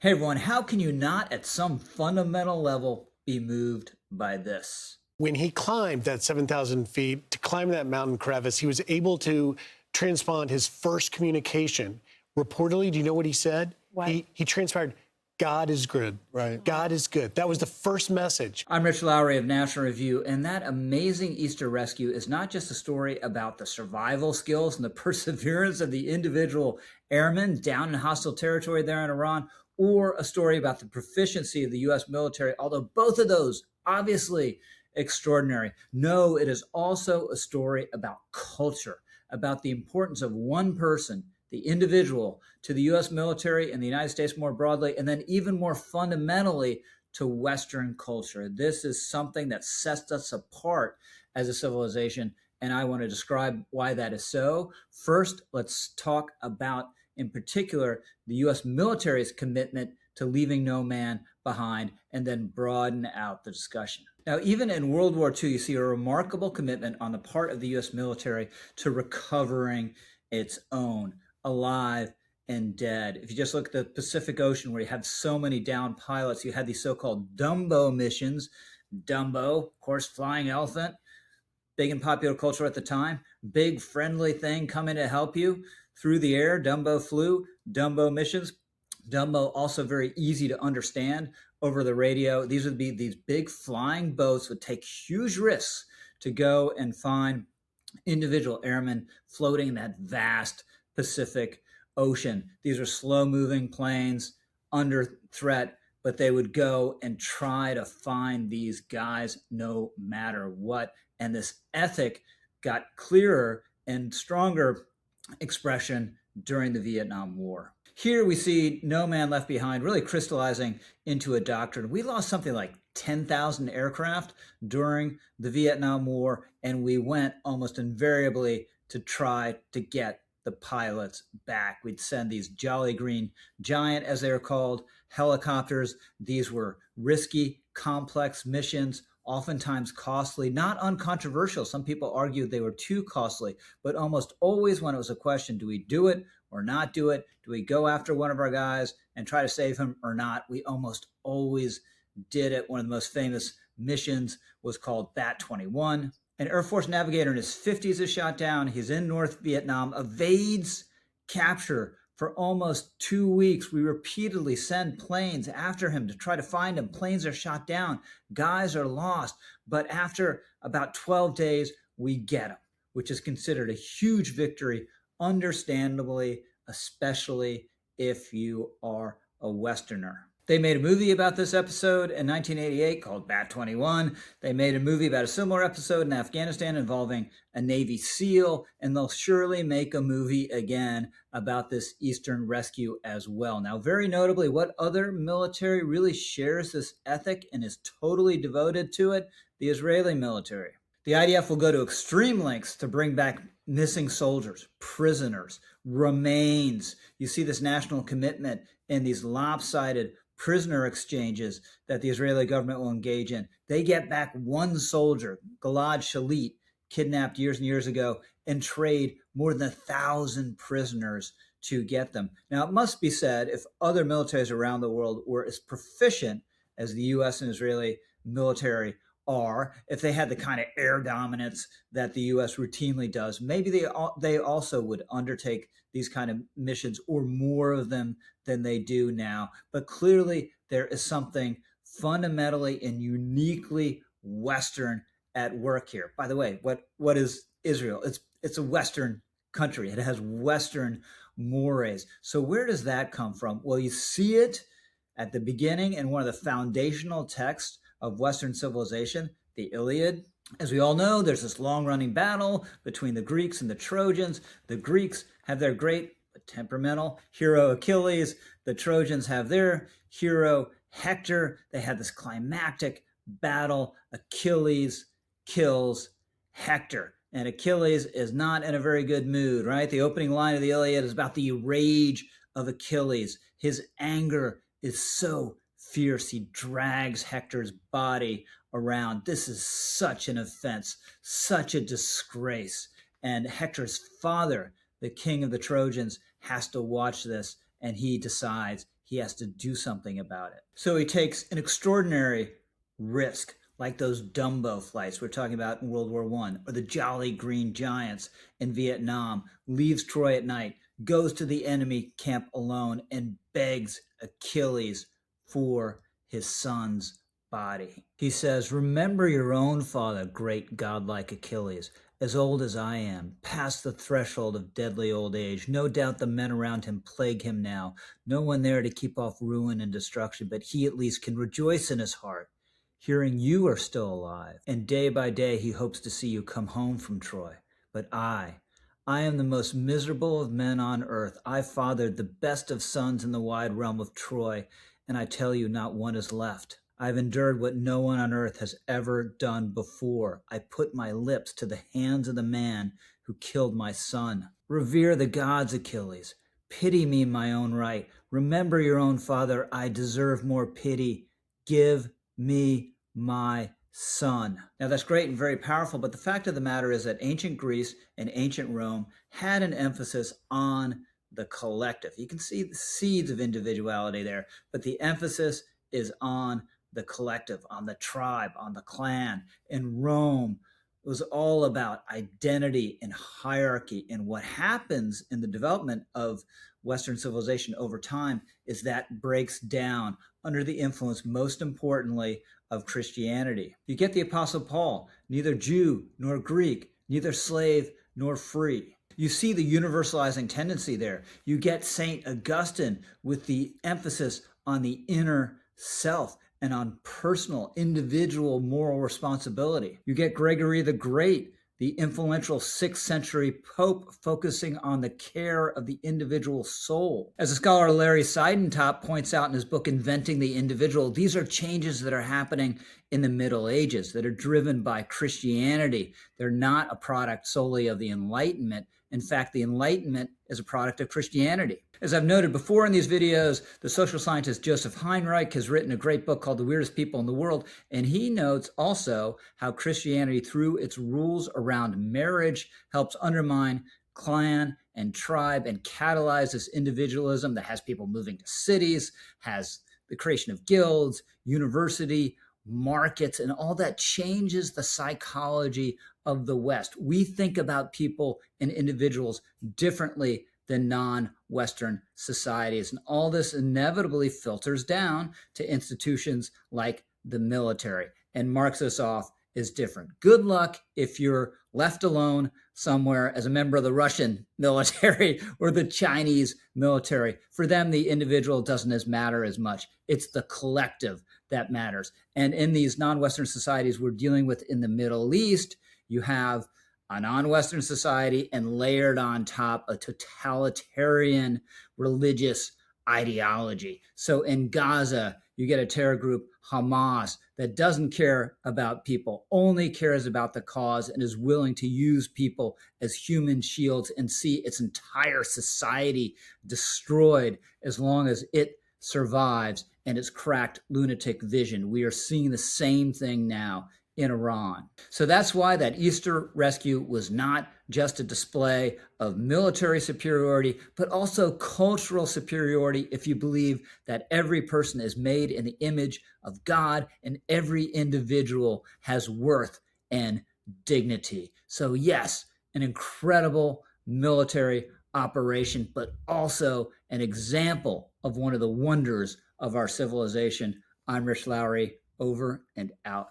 Hey everyone, how can you not at some fundamental level be moved by this? When he climbed that 7,000 feet to climb that mountain crevice, he was able to transpond his first communication. Reportedly, do you know what he said? What? He transpired, God is good. Right. God is good. That was the first message. I'm Rich Lowry of National Review, and that amazing Easter rescue is not just a story about the survival skills and the perseverance of the individual airmen down in hostile territory there in Iran, or a story about the proficiency of the U.S. military, although both of those obviously extraordinary. No, it is also a story about culture, about the importance of one person, the individual, to the U.S. military and the United States more broadly, and then even more fundamentally to Western culture. This is something that sets us apart as a civilization, and I want to describe why that is so. First, let's talk about, in particular, the U.S. military's commitment to leaving no man behind, and then broaden out the discussion. Now, even in World War II, you see a remarkable commitment on the part of the U.S. military to recovering its own, alive and dead. If you just look at the Pacific Ocean, where you have so many downed pilots, you had these so-called Dumbo missions. Dumbo, of course, flying elephant, big in popular culture at the time, big friendly thing coming to help you through the air. Dumbo flew, Dumbo missions. Dumbo also very easy to understand over the radio. These would be these big flying boats would take huge risks to go and find individual airmen floating in that vast Pacific Ocean. These are slow moving planes under threat, but they would go and try to find these guys no matter what. And this ethic got clearer and stronger expression during the Vietnam War. Here we see No Man Left Behind really crystallizing into a doctrine. We lost something like 10,000 aircraft during the Vietnam War, and we went almost invariably to try to get the pilots back. We'd send these Jolly Green Giant, as they were called, helicopters. These were risky, complex missions, oftentimes costly, not uncontroversial. Some people argued they were too costly, but almost always when it was a question, do we do it or not do it? Do we go after one of our guys and try to save him or not? We almost always did it. One of the most famous missions was called Bat 21. An Air Force navigator in his 50s is shot down. He's in North Vietnam, evades capture for almost 2 weeks. We repeatedly send planes after him to try to find him. Planes are shot down. Guys are lost. But after about 12 days, we get him, which is considered a huge victory, understandably, especially if you are a Westerner. They made a movie about this episode in 1988 called Bat 21. They made a movie about a similar episode in Afghanistan involving a Navy SEAL, and they'll surely make a movie again about this Eastern rescue as well. Now, very notably, what other military really shares this ethic and is totally devoted to it? The Israeli military. The IDF will go to extreme lengths to bring back missing soldiers, prisoners, remains. You see this national commitment in these lopsided prisoner exchanges that the Israeli government will engage in. They get back one soldier, Gilad Shalit, kidnapped years and years ago, and trade more than 1,000 prisoners to get them. Now, it must be said, if other militaries around the world were as proficient as the U.S. and Israeli military are, if they had the kind of air dominance that the U.S. routinely does, maybe they also would undertake these kind of missions, or more of them than they do now. But clearly, there is something fundamentally and uniquely Western at work here. By the way, what is Israel? It's a Western country. It has Western mores. So where does that come from? Well, you see it at the beginning in one of the foundational texts of Western civilization, the Iliad. As we all know, there's this long-running battle between the Greeks and the Trojans. The Greeks have their great temperamental hero Achilles. The Trojans have their hero Hector. They have this climactic battle. Achilles kills Hector. And Achilles is not in a very good mood, right? The opening line of the Iliad is about the rage of Achilles. His anger is so fierce. He drags Hector's body around. This is such an offense, such a disgrace. And Hector's father, the king of the Trojans, has to watch this, and he decides he has to do something about it. So he takes an extraordinary risk, like those Dumbo flights we're talking about in World War I, or the Jolly Green Giants in Vietnam, leaves Troy at night, goes to the enemy camp alone, and begs Achilles for his son's body. He says, "Remember your own father, great godlike Achilles, as old as I am, past the threshold of deadly old age. No doubt the men around him plague him now. No one there to keep off ruin and destruction, but he at least can rejoice in his heart, hearing you are still alive. And day by day he hopes to see you come home from Troy. But I am the most miserable of men on earth. I fathered the best of sons in the wide realm of Troy, and I tell you, not one is left. I've endured what no one on earth has ever done before. I put my lips to the hands of the man who killed my son. Revere the gods, Achilles. Pity me in my own right. Remember your own father. I deserve more pity. Give me my son." Now that's great and very powerful, but the fact of the matter is that ancient Greece and ancient Rome had an emphasis on the collective. You can see the seeds of individuality there, but the emphasis is on the collective, on the tribe, on the clan. In Rome, it was all about identity and hierarchy. And what happens in the development of Western civilization over time is that breaks down under the influence, most importantly, of Christianity. You get the Apostle Paul, neither Jew nor Greek, neither slave nor free. You see the universalizing tendency there. You get St. Augustine with the emphasis on the inner self and on personal, individual moral responsibility. You get Gregory the Great, the influential 6th century pope, focusing on the care of the individual soul. As the scholar Larry Seidentop points out in his book, Inventing the Individual, these are changes that are happening in the Middle Ages that are driven by Christianity. They're not a product solely of the Enlightenment. In fact, the Enlightenment is a product of Christianity. As I've noted before in these videos, the social scientist Joseph Heinreich has written a great book called The Weirdest People in the World, and he notes also how Christianity, through its rules around marriage, helps undermine clan and tribe and catalyze this individualism that has people moving to cities, has the creation of guilds, university, markets, and all that changes the psychology of the West. We think about people and individuals differently than non-Western societies. And all this inevitably filters down to institutions like the military and marks us off as different. Good luck if you're left alone somewhere as a member of the Russian military or the Chinese military. For them, the individual doesn't matter as much. It's the collective that matters. And in these non-Western societies we're dealing with in the Middle East, you have a non-Western society and layered on top a totalitarian religious ideology. So in Gaza, you get a terror group, Hamas, that doesn't care about people, only cares about the cause, and is willing to use people as human shields and see its entire society destroyed as long as it survives and its cracked lunatic vision. We are seeing the same thing now in Iran. So that's why that Easter rescue was not just a display of military superiority, but also cultural superiority if you believe that every person is made in the image of God and every individual has worth and dignity. So yes, an incredible military operation, but also an example of one of the wonders of our civilization. I'm Rich Lowry, over and out.